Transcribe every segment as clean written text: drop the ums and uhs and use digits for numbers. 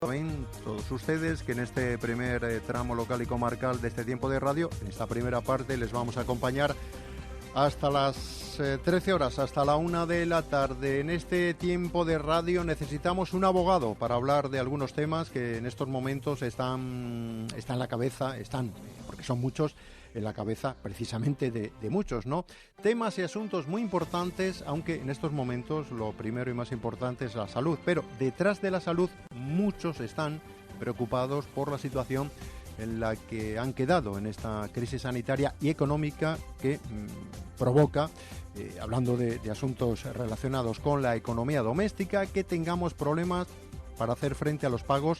Saben todos ustedes que en este primer tramo local y comarcal de este tiempo de radio, en esta primera parte, les vamos a acompañar hasta las 13 horas, hasta la 1 de la tarde. En este tiempo de radio necesitamos un abogado para hablar de algunos temas que en estos momentos están en la cabeza, porque son muchos, en la cabeza precisamente de muchos, ¿no? Temas y asuntos muy importantes, aunque en estos momentos lo primero y más importante es la salud. Pero detrás de la salud muchos están preocupados por la situación en la que han quedado en esta crisis sanitaria y económica que provoca, hablando de asuntos relacionados con la economía doméstica, que tengamos problemas para hacer frente a los pagos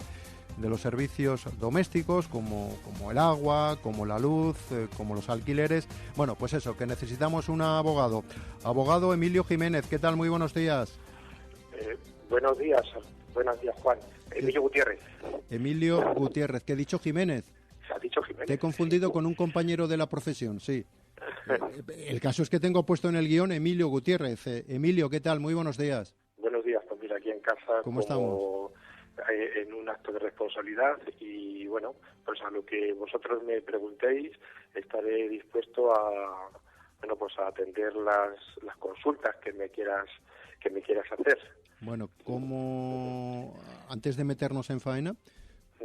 de los servicios domésticos como el agua, como la luz, como los alquileres. Bueno, pues eso, que necesitamos un abogado. Abogado Emilio Jiménez, ¿qué tal? Muy buenos días. Buenos días, Juan. Emilio Gutiérrez. Emilio Gutiérrez, ¿qué he dicho Jiménez? Se ha dicho Jiménez. Te he confundido con un compañero de la profesión, sí. El caso es que tengo puesto en el guión Emilio Gutiérrez. Emilio, ¿qué tal? Muy buenos días. Buenos días, pues mira, aquí en casa. ¿Cómo estamos? En un acto de responsabilidad y bueno, pues a lo que vosotros me preguntéis estaré dispuesto a atender las consultas que me quieras hacer. Bueno, antes de meternos en faena,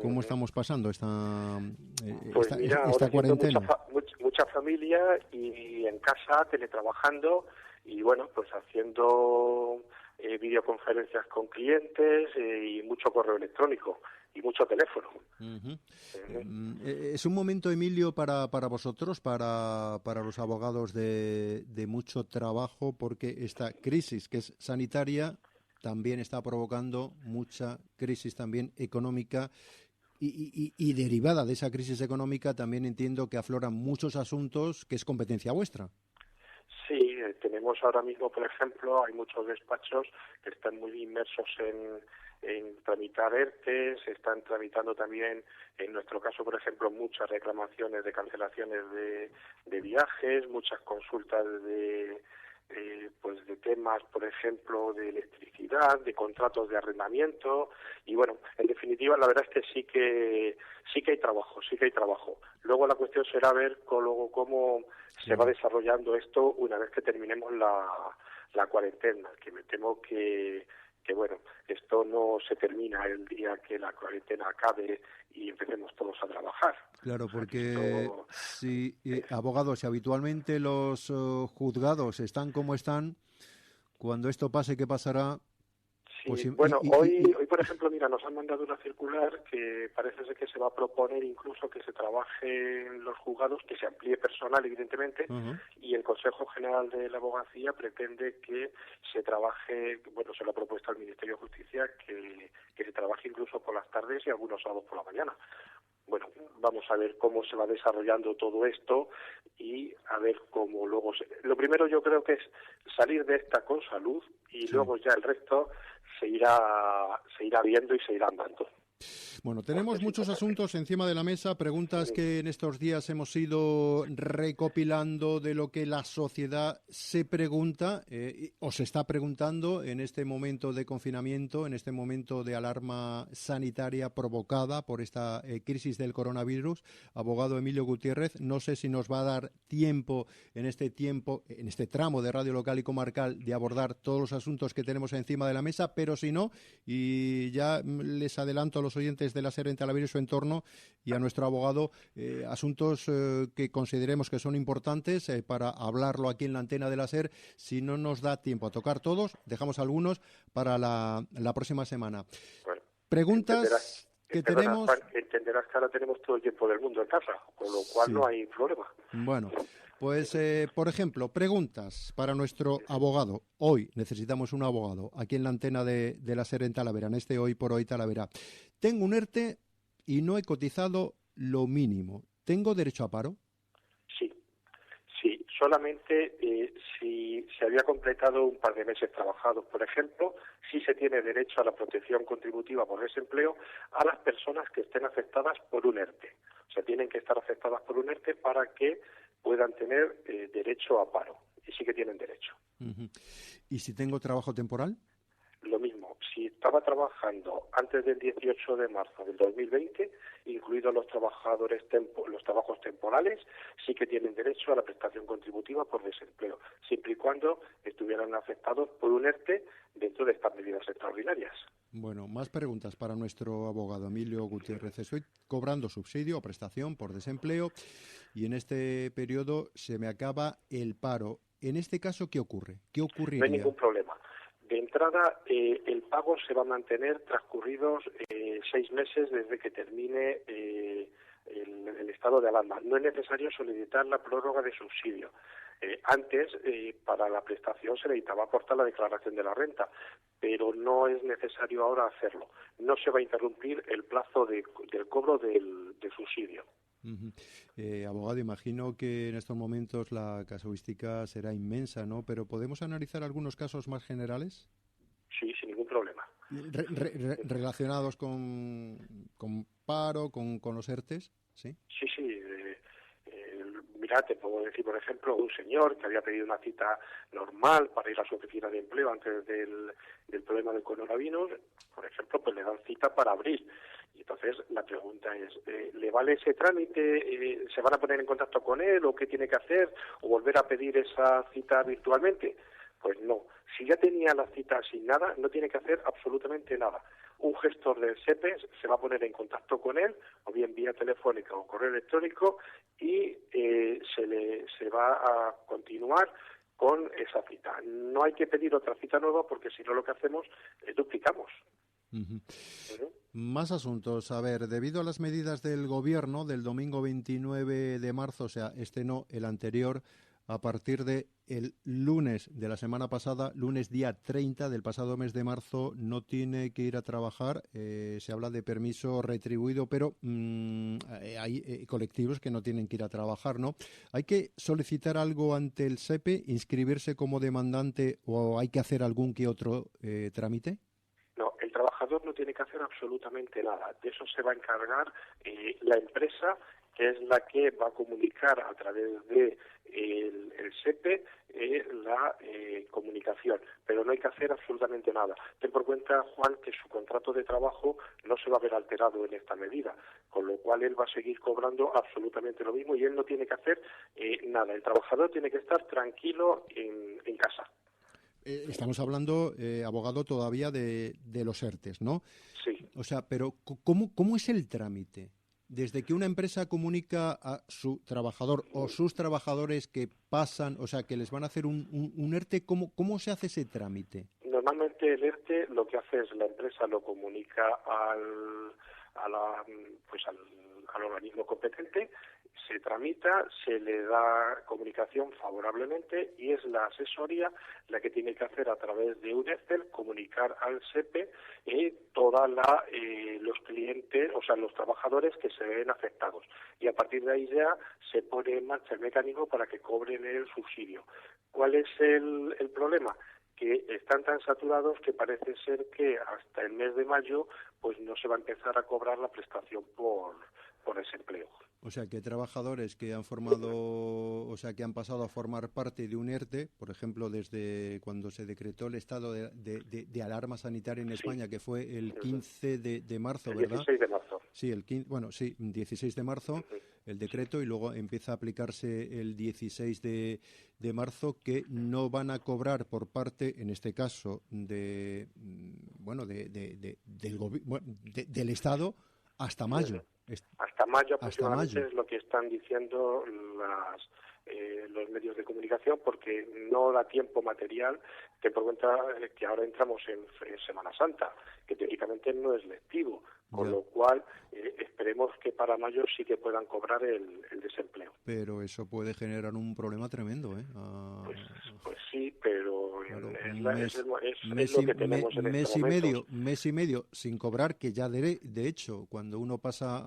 ¿cómo estamos pasando esta cuarentena? Mucha familia y en casa teletrabajando y bueno, pues haciendo videoconferencias con clientes y mucho correo electrónico y mucho teléfono. Es un momento, Emilio, para vosotros, para los abogados de mucho trabajo, porque esta crisis que es sanitaria también está provocando mucha crisis también económica y derivada de esa crisis económica también entiendo que afloran muchos asuntos que es competencia vuestra. Sí, tenemos ahora mismo, por ejemplo, hay muchos despachos que están muy inmersos en tramitar ERTEs, están tramitando también, en nuestro caso, por ejemplo, muchas reclamaciones de cancelaciones de viajes, muchas consultas de temas, por ejemplo, de electricidad, de contratos de arrendamiento y bueno, en definitiva, la verdad es que sí que hay trabajo. Luego la cuestión será ver cómo se va desarrollando esto una vez que terminemos la cuarentena, que me temo que bueno, esto no se termina el día que la cuarentena acabe y empecemos todos a trabajar. Claro, porque abogados, si habitualmente los juzgados están como están, cuando esto pase, ¿qué pasará? Sí, pues, hoy, por ejemplo, mira, nos han mandado una circular que parece ser que se va a proponer incluso que se trabaje en los juzgados, que se amplíe personal, evidentemente, y el Consejo General de la Abogacía pretende que se trabaje, bueno, se lo ha propuesto al Ministerio de Justicia, que se trabaje incluso por las tardes y algunos sábados por la mañana. Bueno, vamos a ver cómo se va desarrollando todo esto y a ver cómo luego... Lo primero yo creo que es salir de esta con salud y luego ya el resto se irá viendo y se irá andando. Bueno, tenemos muchos asuntos encima de la mesa, preguntas que en estos días hemos ido recopilando de lo que la sociedad se pregunta o se está preguntando en este momento de confinamiento, en este momento de alarma sanitaria provocada por esta crisis del coronavirus. Abogado Emilio Gutiérrez, no sé si nos va a dar tiempo en este tramo de radio local y comarcal de abordar todos los asuntos que tenemos encima de la mesa, pero si no, y ya les adelanto a los oyentes de la SER en Talavera y su entorno y a nuestro abogado asuntos que consideremos que son importantes para hablarlo aquí en la antena de la SER. Si no nos da tiempo a tocar todos, dejamos algunos para la próxima semana. Bueno, preguntas que tenemos... Juan, entenderás que ahora tenemos todo el tiempo del mundo en casa, con lo cual no hay problema. Bueno, pues, por ejemplo, preguntas para nuestro abogado. Hoy necesitamos un abogado aquí en la antena de la SER en Talavera, en este Hoy por Hoy Talavera. Tengo un ERTE y no he cotizado lo mínimo. ¿Tengo derecho a paro? Sí, solamente si se había completado un par de meses trabajados, por ejemplo, sí se tiene derecho a la protección contributiva por desempleo a las personas que estén afectadas por un ERTE. O sea, tienen que estar afectadas por un ERTE para que puedan tener derecho a paro. Y sí que tienen derecho. ¿Y si tengo trabajo temporal? Lo mismo. Si estaba trabajando antes del 18 de marzo del 2020, incluidos los los trabajos temporales, sí que tienen derecho a la prestación contributiva por desempleo, siempre y cuando estuvieran afectados por un ERTE dentro de estas medidas extraordinarias. Bueno, más preguntas para nuestro abogado Emilio Gutiérrez. Estoy cobrando subsidio o prestación por desempleo y en este periodo se me acaba el paro. En este caso, ¿qué ocurre? ¿Qué ocurriría? No hay ningún problema. De entrada, el pago se va a mantener transcurridos 6 meses desde que termine el estado de alarma. No es necesario solicitar la prórroga de subsidio. Antes, para la prestación se necesitaba aportar la declaración de la renta, pero no es necesario ahora hacerlo. No se va a interrumpir el plazo del cobro del subsidio. Abogado, imagino que en estos momentos la casuística será inmensa, ¿no? Pero ¿podemos analizar algunos casos más generales? Sí, sin ningún problema. Relacionados con paro, con los ERTES, ¿sí? Sí. Mira, te puedo decir, por ejemplo, un señor que había pedido una cita normal para ir a su oficina de empleo antes del problema del coronavirus, por ejemplo, pues le dan cita para abril. Y entonces la pregunta es, ¿le vale ese trámite? ¿Se van a poner en contacto con él o qué tiene que hacer? ¿O volver a pedir esa cita virtualmente? Pues no. Si ya tenía la cita asignada, no tiene que hacer absolutamente nada. Un gestor del SEPE se va a poner en contacto con él, o bien vía telefónica o correo electrónico, y se va a continuar con esa cita. No hay que pedir otra cita nueva porque si no lo que hacemos es duplicamos. Más asuntos. A ver, debido a las medidas del Gobierno del domingo 29 de marzo, o sea, este no, el anterior, a partir de el lunes de la semana pasada, lunes día 30 del pasado mes de marzo, no tiene que ir a trabajar. Se habla de permiso retribuido, pero hay colectivos que no tienen que ir a trabajar, ¿no? ¿Hay que solicitar algo ante el SEPE, inscribirse como demandante o hay que hacer algún que otro trámite? No, el trabajador no tiene que hacer absolutamente nada. De eso se va a encargar la empresa, que es la que va a comunicar a través de el SEPE la comunicación, pero no hay que hacer absolutamente nada. Ten por cuenta, Juan, que su contrato de trabajo no se va a ver alterado en esta medida, con lo cual él va a seguir cobrando absolutamente lo mismo y él no tiene que hacer nada. El trabajador tiene que estar tranquilo en casa. Estamos hablando, abogado, todavía de los ERTES, ¿no? Sí. O sea, pero ¿cómo es el trámite? Desde que una empresa comunica a su trabajador o sus trabajadores que pasan, o sea, que les van a hacer un ERTE, ¿cómo se hace ese trámite? Normalmente el ERTE lo que hace es la empresa lo comunica al organismo competente, se tramita, se le da comunicación favorablemente y es la asesoría la que tiene que hacer a través de un Excel, comunicar al SEPE todos los clientes, o sea, los trabajadores que se ven afectados. Y a partir de ahí ya se pone en marcha el mecanismo para que cobren el subsidio. ¿Cuál es el problema? Que están tan saturados que parece ser que hasta el mes de mayo pues no se va a empezar a cobrar la prestación por desempleo. O sea, que trabajadores que han que han pasado a formar parte de un ERTE, por ejemplo, desde cuando se decretó el estado de alarma sanitaria en España, que fue el 15 de marzo, ¿verdad? El 16 de marzo. Sí, 16 de marzo, el decreto, y luego empieza a aplicarse el 16 de marzo, que no van a cobrar por parte, en este caso, del Estado hasta mayo. Hasta mayo aproximadamente es lo que están diciendo los medios de comunicación, porque no da tiempo material. Ten por cuenta que ahora entramos en Semana Santa, que teóricamente no es lectivo, con lo cual esperemos que para mayo sí que puedan cobrar el desempleo. Pero eso puede generar un problema tremendo, ¿eh? Pues sí, pero claro, es lo que tenemos en este momento. Mes y medio sin cobrar, que ya de hecho, cuando uno pasa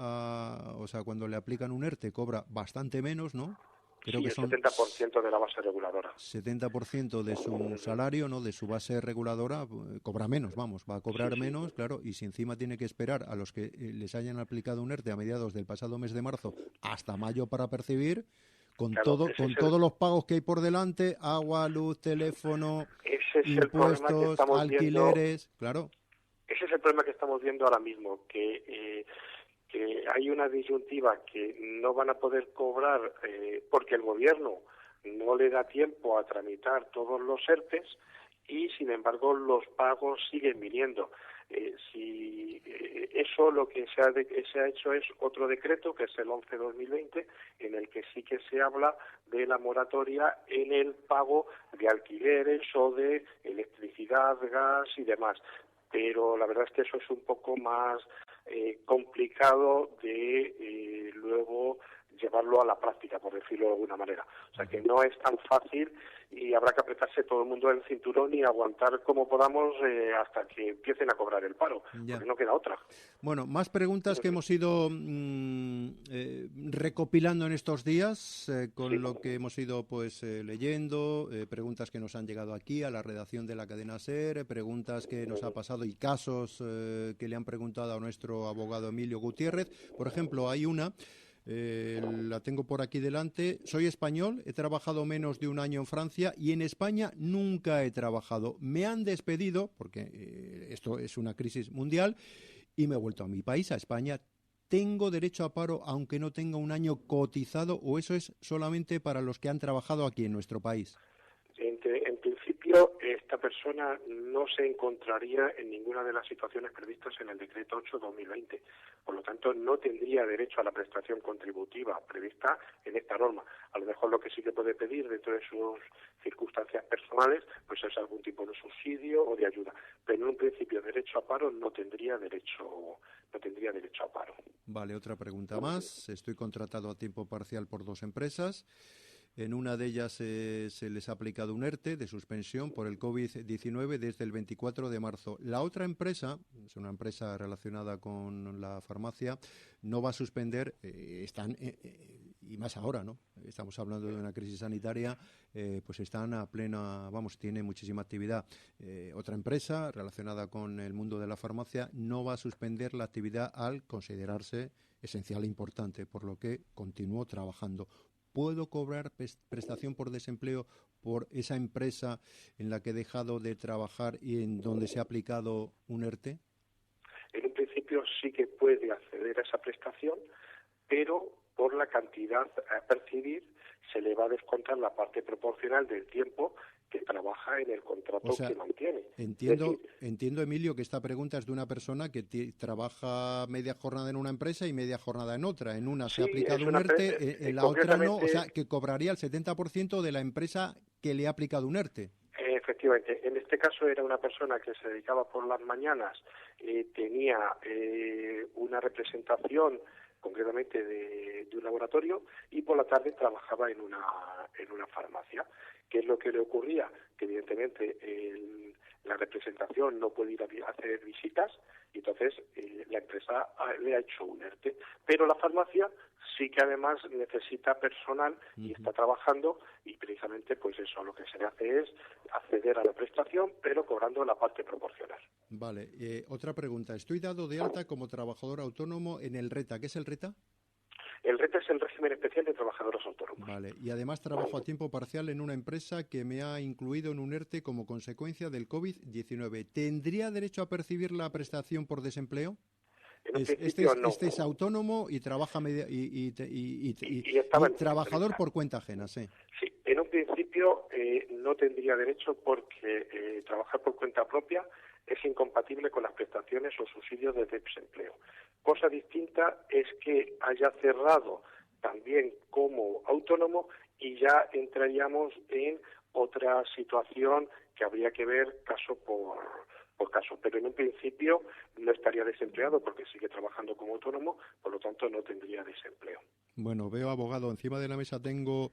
cuando le aplican un ERTE cobra bastante menos, ¿no? Creo que son 70% de la base reguladora. 70% de su salario, ¿no? De su base reguladora, cobra menos, va a cobrar menos, claro, y si encima tiene que esperar a los que les hayan aplicado un ERTE a mediados del pasado mes de marzo hasta mayo para percibir, con todos los pagos que hay por delante, agua, luz, teléfono, impuestos, alquileres, claro. Ese es el problema que estamos viendo ahora mismo, que hay una disyuntiva que no van a poder cobrar porque el gobierno no le da tiempo a tramitar todos los ERTES y, sin embargo, los pagos siguen viniendo. Eso lo que se ha hecho es otro decreto, que es el 11/2020, en el que sí que se habla de la moratoria en el pago de alquileres o de electricidad, gas y demás. Pero la verdad es que eso es un poco más complicado de luego llevarlo a la práctica, por decirlo de alguna manera. O sea que no es tan fácil y habrá que apretarse todo el mundo el cinturón y aguantar como podamos hasta que empiecen a cobrar el paro, porque no queda otra. Bueno, más preguntas que hemos ido recopilando en estos días con lo que hemos ido leyendo, preguntas que nos han llegado aquí a la redacción de la cadena SER, preguntas que nos ha pasado y casos que le han preguntado a nuestro abogado Emilio Gutiérrez. Por ejemplo, hay una... la tengo por aquí delante. Soy español, he trabajado menos de un año en Francia y en España nunca he trabajado. Me han despedido, porque esto es una crisis mundial, y me he vuelto a mi país, a España. ¿Tengo derecho a paro aunque no tenga un año cotizado o eso es solamente para los que han trabajado aquí en nuestro país? En principio, esta persona no se encontraría en ninguna de las situaciones previstas en el Decreto 8/2020. Por lo tanto, no tendría derecho a la prestación contributiva prevista en esta norma. A lo mejor lo que sí que puede pedir dentro de sus circunstancias personales pues es algún tipo de subsidio o de ayuda. Pero en un principio, derecho a paro no tendría derecho a paro. Vale, otra pregunta más. Estoy contratado a tiempo parcial por 2 empresas. En una de ellas se les ha aplicado un ERTE de suspensión por el COVID-19 desde el 24 de marzo. La otra empresa, es una empresa relacionada con la farmacia, no va a suspender, y más ahora, ¿no? Estamos hablando de una crisis sanitaria, pues están a plena, tiene muchísima actividad. Otra empresa relacionada con el mundo de la farmacia no va a suspender la actividad al considerarse esencial e importante, por lo que continuó trabajando. ¿Puedo cobrar prestación por desempleo por esa empresa en la que he dejado de trabajar y en donde se ha aplicado un ERTE? En un principio sí que puede acceder a esa prestación, pero por la cantidad a percibir se le va a descontar la parte proporcional del tiempo que trabaja en el contrato que mantiene. Entiendo, Emilio, que esta pregunta es de una persona que trabaja media jornada en una empresa y media jornada en otra. En una se ha aplicado un ERTE, en la otra no, o sea, que cobraría el 70% de la empresa que le ha aplicado un ERTE. Efectivamente, en este caso era una persona que se dedicaba por las mañanas, tenía una representación concretamente de un laboratorio y por la tarde trabajaba en una farmacia. ¿Qué es lo que le ocurría? Que evidentemente la representación no puede ir a hacer visitas y entonces la empresa le ha hecho un ERTE. Pero la farmacia sí que además necesita personal y está trabajando y precisamente pues eso, lo que se le hace es acceder a la prestación pero cobrando la parte proporcional. Vale, otra pregunta. Estoy dado de alta como trabajador autónomo en el RETA. ¿Qué es el RETA? El RETA es el régimen especial de trabajadores autónomos. Vale, y además trabajo a tiempo parcial en una empresa que me ha incluido en un ERTE como consecuencia del COVID-19. ¿Tendría derecho a percibir la prestación por desempleo? Este es autónomo y trabaja y trabajador por cuenta ajena, sí. Sí, en un principio no tendría derecho porque trabajar por cuenta propia es incompatible con las prestaciones o subsidios de desempleo. Cosa distinta es que haya cerrado también como autónomo y ya entraríamos en otra situación que habría que ver caso por caso. Pero en un principio no estaría desempleado porque sigue trabajando como autónomo, por lo tanto no tendría desempleo. Bueno, veo, abogado, encima de la mesa tengo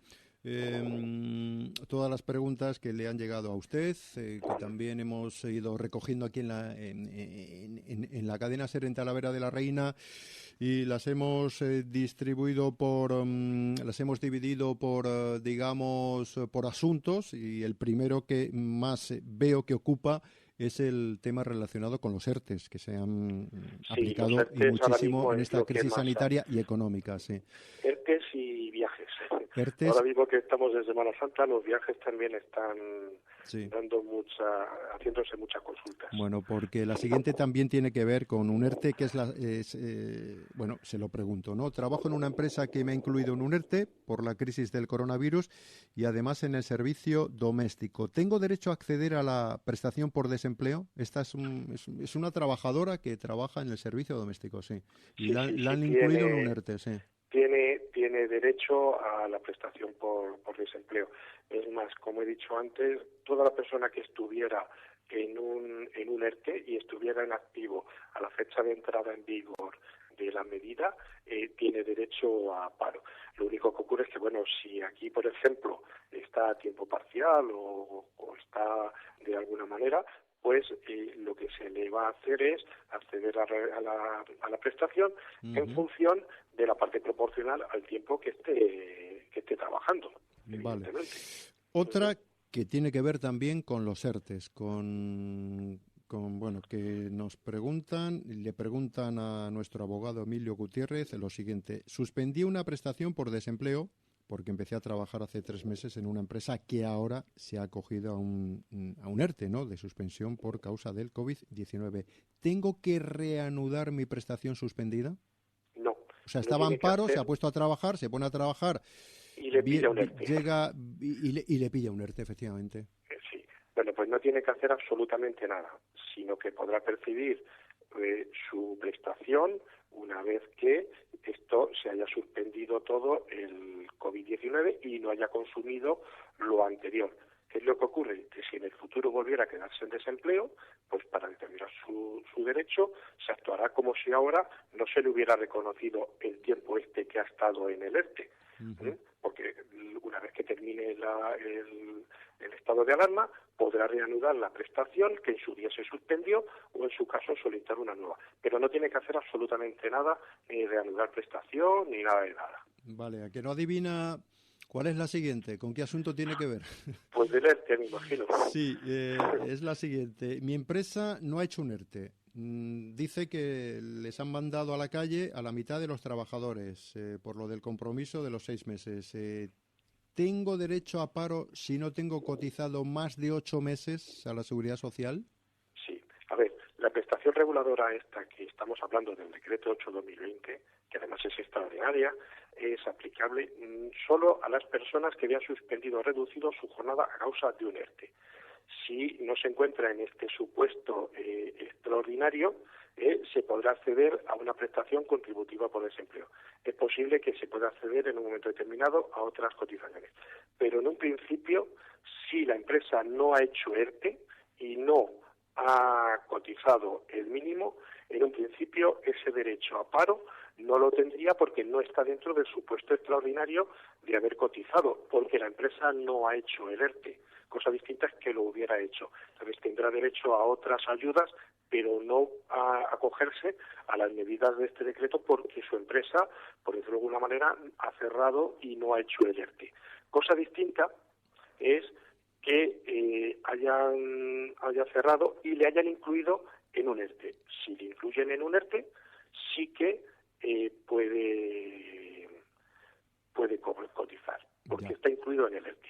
todas las preguntas que le han llegado a usted, que también hemos ido recogiendo aquí en la cadena SER en Talavera de la Reina y las hemos dividido por por asuntos, y el primero que más veo que ocupa es el tema relacionado con los ERTES, que se han aplicado y muchísimo en esta crisis sanitaria y económica. Sí. ERTES y viajes. ERTES. Ahora mismo que estamos en Semana Santa, los viajes también están haciéndose muchas consultas. Bueno, porque la siguiente también tiene que ver con un ERTE, que bueno, se lo pregunto, ¿no? Trabajo en una empresa que me ha incluido en un ERTE por la crisis del coronavirus y además en el servicio doméstico. ¿Tengo derecho a acceder a la prestación por desempleo? Esta es una trabajadora que trabaja en el servicio doméstico, sí. Y la han incluido en un ERTE, sí. Tiene derecho a la prestación por desempleo. Es más, como he dicho antes, toda la persona que estuviera en un ERTE y estuviera en activo a la fecha de entrada en vigor de la medida, tiene derecho a paro. Lo único que ocurre es que, bueno, si aquí, por ejemplo, está a tiempo parcial o está de alguna manera, pues lo que se le va a hacer es acceder a la prestación en función de la parte proporcional al tiempo que esté trabajando. Vale. Otra que tiene que ver también con los ERTES, bueno, que le preguntan a nuestro abogado Emilio Gutiérrez lo siguiente: suspendí una prestación por desempleo porque empecé a trabajar hace 3 meses en una empresa que ahora se ha acogido a un ERTE, ¿no?, de suspensión por causa del COVID-19. ¿Tengo que reanudar mi prestación suspendida? No. O sea, estaba en paro, se ha puesto a trabajar, se pone a trabajar y le pilla un ERTE. Llega y le pilla un ERTE, efectivamente. Sí. Bueno, pues no tiene que hacer absolutamente nada, sino que podrá percibir su prestación una vez que esto se haya suspendido todo el COVID-19 y no haya consumido lo anterior. ¿Qué es lo que ocurre? Que si en el futuro volviera a quedarse en desempleo, pues para determinar su derecho se actuará como si ahora no se le hubiera reconocido el tiempo que ha estado en el ERTE. Porque una vez que termine el estado de alarma, podrá reanudar la prestación que en su día se suspendió o en su caso solicitar una nueva. Pero no tiene que hacer absolutamente nada, ni reanudar prestación, ni nada de nada. Vale, ¿a que no adivina cuál es la siguiente? ¿Con qué asunto tiene que ver? Pues del ERTE, me imagino. Sí, es la siguiente. Mi empresa no ha hecho un ERTE. Dice que les han mandado a la calle a la mitad de los trabajadores por lo del compromiso de los 6 meses. ¿Tengo derecho a paro si no tengo cotizado más de 8 meses a la Seguridad Social? Sí. A ver, la prestación reguladora esta que estamos hablando del decreto 8/2020, que además es extraordinaria, es aplicable solo a las personas que habían suspendido o reducido su jornada a causa de un ERTE. Si no se encuentra en este supuesto extraordinario, se podrá acceder a una prestación contributiva por desempleo. Es posible que se pueda acceder en un momento determinado a otras cotizaciones. Pero en un principio, si la empresa no ha hecho ERTE y no ha cotizado el mínimo, en un principio ese derecho a paro no lo tendría porque no está dentro del supuesto extraordinario de haber cotizado, porque la empresa no ha hecho el ERTE. Cosa distinta es que lo hubiera hecho. Entonces tendrá derecho a otras ayudas, pero no a acogerse a las medidas de este decreto porque su empresa, por decirlo de alguna manera, ha cerrado y no ha hecho el ERTE. Cosa distinta es que haya cerrado y le hayan incluido en un ERTE. Si le incluyen en un ERTE, sí que puede cotizar, porque está incluido en el ERTE.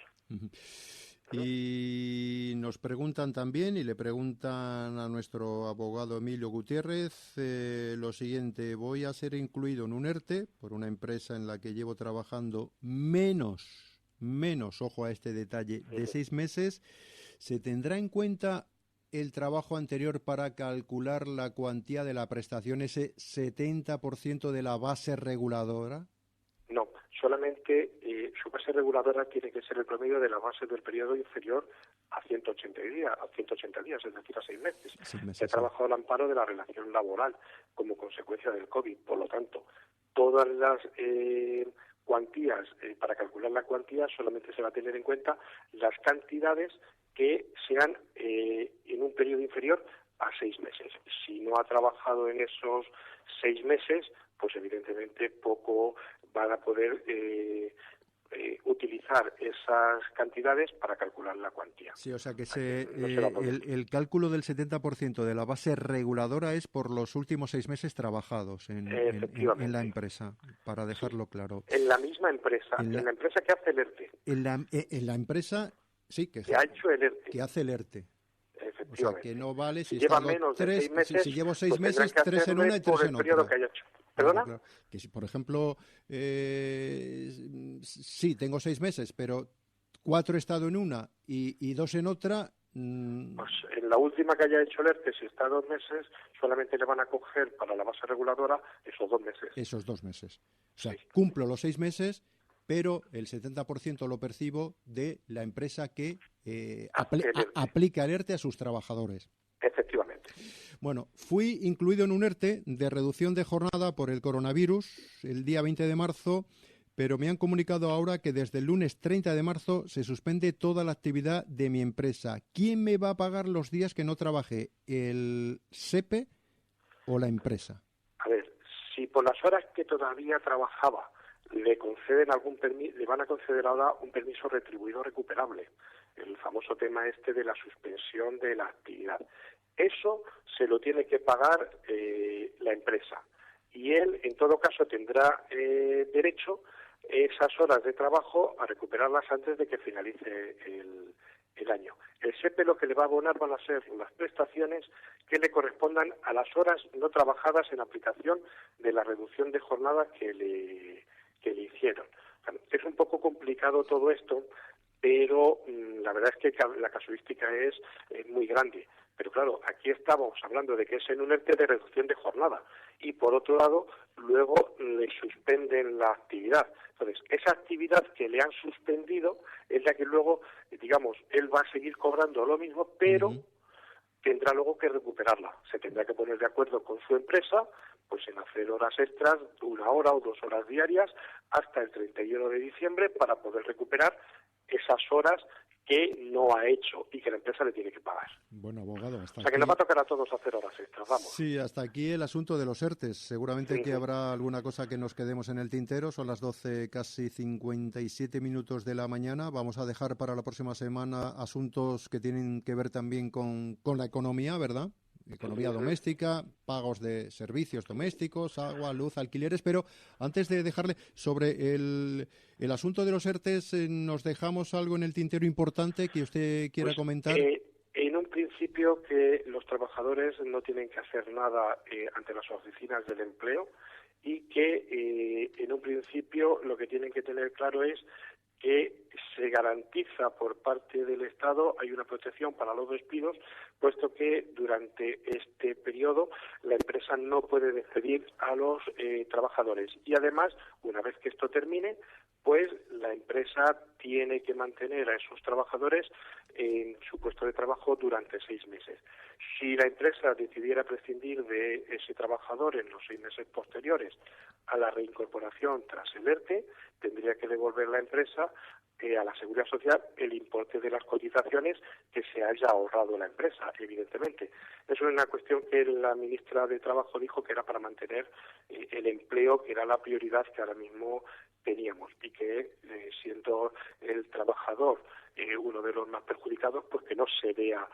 Y nos preguntan también, y le preguntan a nuestro abogado Emilio Gutiérrez, lo siguiente: voy a ser incluido en un ERTE por una empresa en la que llevo trabajando menos, ojo a este detalle, de 6 meses. ¿Se tendrá en cuenta el trabajo anterior para calcular la cuantía de la prestación, ese 70% de la base reguladora? No, solamente su base reguladora tiene que ser el promedio de la base del periodo inferior a 180 días, es decir, a 6 meses. Se ha trabajado al amparo de la relación laboral como consecuencia del COVID. Por lo tanto, todas las cuantías, para calcular la cuantía solamente se va a tener en cuenta las cantidades que sean en un periodo inferior a 6 meses. Si no ha trabajado en esos 6 meses, pues evidentemente poco van a poder utilizar esas cantidades para calcular la cuantía. Sí, o sea que el cálculo del 70% de la base reguladora es por los últimos 6 meses trabajados en la empresa, para dejarlo claro. En la misma empresa, en la empresa que hace el ERTE. En la empresa, sí, que ha hecho el ERTE. Que hace el ERTE. Efectivamente. O sea, que no vale si lleva menos de 6 meses. Si llevo 6 meses, 3 en una y 3 en otra. Periodo que haya hecho. ¿Perdona? Claro. Que si, por ejemplo, sí, tengo 6 meses, pero 4 he estado en una y 2 en otra. Pues en la última que haya hecho el ERTE, si está 2 meses, solamente le van a coger para la base reguladora esos 2 meses. Esos 2 meses. O sea, cumplo los 6 meses, pero el 70% lo percibo de la empresa que aplica el ERTE a sus trabajadores. Efectivamente. Bueno, fui incluido en un ERTE de reducción de jornada por el coronavirus el día 20 de marzo, pero me han comunicado ahora que desde el lunes 30 de marzo se suspende toda la actividad de mi empresa. ¿Quién me va a pagar los días que no trabajé? ¿El SEPE o la empresa? A ver, si por las horas que todavía trabajaba le conceden algún permiso, le van a conceder ahora un permiso retribuido recuperable, el famoso tema de la suspensión de la actividad. Eso se lo tiene que pagar la empresa y él, en todo caso, tendrá derecho esas horas de trabajo a recuperarlas antes de que finalice el año. El SEPE lo que le va a abonar van a ser las prestaciones que le correspondan a las horas no trabajadas en aplicación de la reducción de jornada que le hicieron. Es un poco complicado todo esto, pero la verdad es que la casuística es muy grande. Pero claro, aquí estamos hablando de que es en un ERTE de reducción de jornada y por otro lado luego le suspenden la actividad. Entonces, esa actividad que le han suspendido es la que luego, digamos, él va a seguir cobrando lo mismo, pero tendrá luego que recuperarla. Se tendrá que poner de acuerdo con su empresa, pues en hacer horas extras, 1 hora o 2 horas diarias, hasta el 31 de diciembre para poder recuperar esas horas que no ha hecho y que la empresa le tiene que pagar. Bueno, abogado, hasta que nos va a tocar a todos hacer horas extras, vamos. Sí, hasta aquí el asunto de los ERTES. Seguramente que habrá alguna cosa que nos quedemos en el tintero. Son las 12, casi 57 minutos de la mañana. Vamos a dejar para la próxima semana asuntos que tienen que ver también con la economía, ¿verdad? Economía doméstica, pagos de servicios domésticos, agua, luz, alquileres, pero antes de dejarle sobre el asunto de los ERTES, ¿nos dejamos algo en el tintero importante que usted quiera comentar? En un principio que los trabajadores no tienen que hacer nada ante las oficinas del empleo y que en un principio lo que tienen que tener claro es que se garantiza por parte del Estado, hay una protección para los despidos, puesto que durante este periodo la empresa no puede despedir a los trabajadores. Y además, una vez que esto termine, pues la empresa tiene que mantener a esos trabajadores en su puesto de trabajo durante 6 meses. Si la empresa decidiera prescindir de ese trabajador en los 6 meses posteriores a la reincorporación tras el ERTE, tendría que devolver la empresa a la Seguridad Social el importe de las cotizaciones que se haya ahorrado la empresa, evidentemente. Eso es una cuestión que la ministra de Trabajo dijo que era para mantener el empleo, que era la prioridad que ahora mismo teníamos, y que siendo el trabajador uno de los más perjudicados, pues que no se vea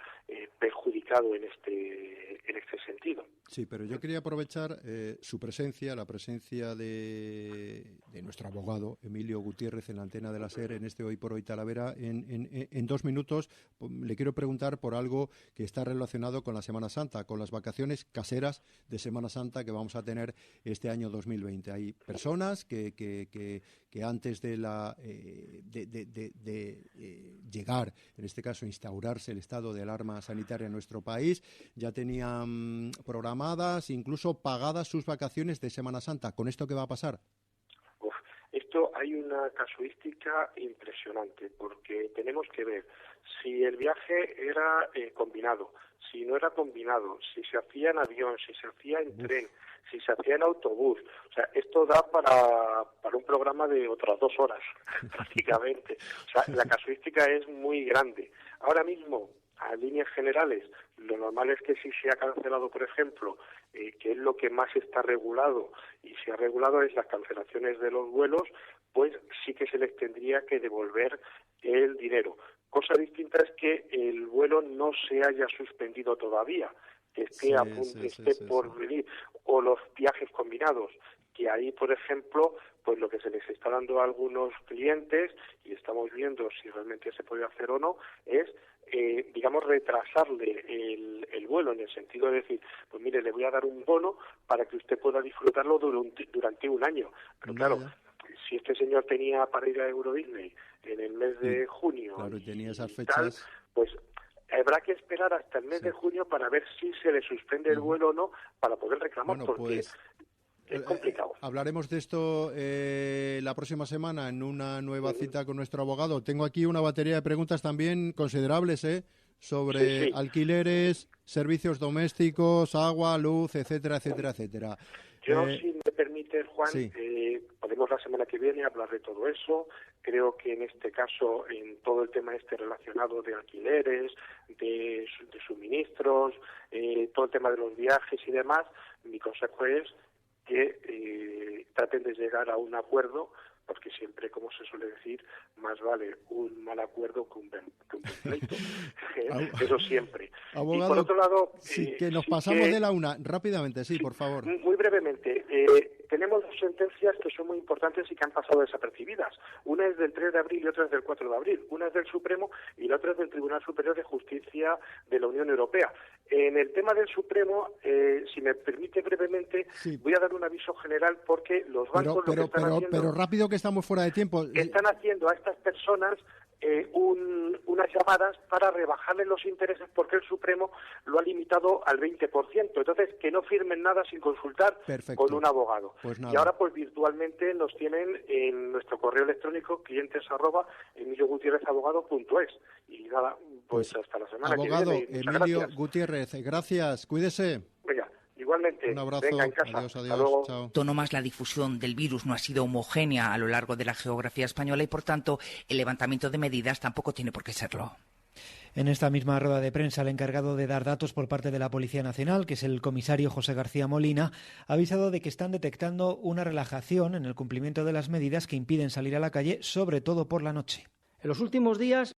perjudicado en este sentido. Sí, pero yo quería aprovechar su presencia, la presencia de nuestro abogado, Emilio Gutiérrez, en la antena de la SER, en este Hoy por Hoy Talavera. En 2 minutos le quiero preguntar por algo que está relacionado con la Semana Santa, con las vacaciones caseras de Semana Santa que vamos a tener este año 2020. Hay personas que antes de llegar, en este caso instaurarse el estado de alarma sanitaria en nuestro país, ya tenían programadas, incluso pagadas sus vacaciones de Semana Santa. ¿Con esto qué va a pasar? Esto hay una casuística impresionante, porque tenemos que ver si el viaje era combinado, si no era combinado, si se hacía en avión, si se hacía en tren, si se hacía en autobús. O sea, esto da para un programa de otras 2 horas, prácticamente. O sea, la casuística es muy grande. Ahora mismo, a líneas generales, lo normal es que si se ha cancelado, por ejemplo, que es lo que más está regulado, y se ha regulado es las cancelaciones de los vuelos, pues sí que se les tendría que devolver el dinero. Cosa distinta es que el vuelo no se haya suspendido todavía, que esté a punto, por venir, o los viajes combinados, que ahí, por ejemplo, pues lo que se les está dando a algunos clientes, y estamos viendo si realmente se puede hacer o no, es digamos, retrasarle el vuelo, en el sentido de decir, pues mire, le voy a dar un bono para que usted pueda disfrutarlo durante un año. Pero claro, si este señor tenía para ir a Euro Disney en el mes de junio, claro, tenía esas fechas, pues habrá que esperar hasta el mes de junio para ver si se le suspende el vuelo o no, para poder reclamar, porque es complicado. Hablaremos de esto la próxima semana en una nueva cita con nuestro abogado. Tengo aquí una batería de preguntas también considerables, sobre alquileres, servicios domésticos, agua, luz, etcétera, etcétera, etcétera. Yo, si me permite, Juan, podemos la semana que viene hablar de todo eso. Creo que en este caso, en todo el tema relacionado de alquileres, de suministros, todo el tema de los viajes y demás, mi consejo es que traten de llegar a un acuerdo, porque siempre, como se suele decir, más vale un mal acuerdo que un buen pleito. Eso siempre. Abogado, y por otro lado... que nos pasamos de la una. Rápidamente, por favor. Muy brevemente. Tenemos dos sentencias que son muy importantes y que han pasado desapercibidas. Una es del 3 de abril y otra es del 4 de abril. Una es del Supremo y la otra es del Tribunal Superior de Justicia de la Unión Europea. En el tema del Supremo, si me permite brevemente, voy a dar un aviso general, porque los bancos pero rápido, que estamos fuera de tiempo. Están haciendo a estas personas unas llamadas para rebajarle los intereses, porque el Supremo lo ha limitado al 20%. Entonces, que no firmen nada sin consultar con un abogado. Pues y ahora, pues virtualmente nos tienen en nuestro correo electrónico clientes@emiliogutierrezabogado.es. Y nada, pues hasta la semana que viene. Abogado Emilio Gutiérrez, gracias. Cuídese. Venga. Igualmente. Un abrazo. Venga, en casa. Adiós. Chao. Autónomas, la difusión del virus no ha sido homogénea a lo largo de la geografía española y, por tanto, el levantamiento de medidas tampoco tiene por qué serlo. En esta misma rueda de prensa, el encargado de dar datos por parte de la Policía Nacional, que es el comisario José García Molina, ha avisado de que están detectando una relajación en el cumplimiento de las medidas que impiden salir a la calle, sobre todo por la noche. En los últimos días